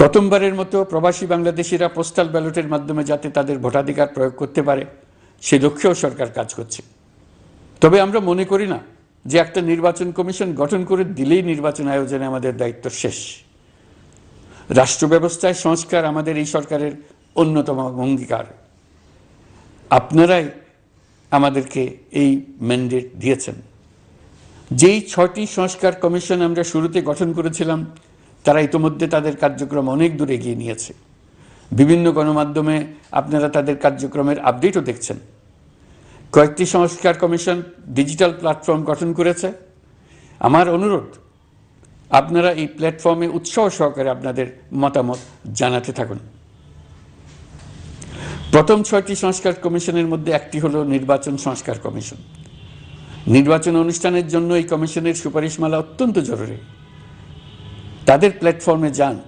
প্রথমবারের মতো প্রবাসী বাংলাদেশিরা পোস্টাল ব্যালটের মাধ্যমে যাতে তাদের ভোটাধিকার প্রয়োগ করতে পারে সে লক্ষ্যেও সরকার কাজ করছে। তবে আমরা মনে করি না যে একটা নির্বাচন কমিশন গঠন করে দিলেই নির্বাচন আয়োজনে আমাদের দায়িত্ব শেষ। রাষ্ট্র ব্যবস্থায় সংস্কার আমাদের এই সরকারের অন্যতম অঙ্গীকার। আপনারাই আমাদেরকে এই ম্যান্ডেট দিয়েছেন। যেই 6টি সংস্কার কমিশন আমরা শুরুতে গঠন করেছিলাম তারা ইতোমধ্যে তাদের কার্যক্রম অনেক দূর এগিয়ে নিয়েছে। বিভিন্ন গণমাধ্যমে আপনারা তাদের কার্যক্রমের আপডেটও দেখছেন। কয়েকটি সংস্কার কমিশন ডিজিটাল প্ল্যাটফর্ম গঠন করেছে। আমার অনুরোধ, আপনারা এই প্ল্যাটফর্মে উৎসাহ সহকারে আপনাদের মতামত জানাতে থাকুন। প্রথম 6টি সংস্কার কমিশনের মধ্যে একটি হলো নির্বাচন সংস্কার কমিশন। নির্বাচন অনুষ্ঠানের জন্য এই কমিশনের সুপারিশমালা অত্যন্ত জরুরি। তাদের প্ল্যাটফর্মে যান,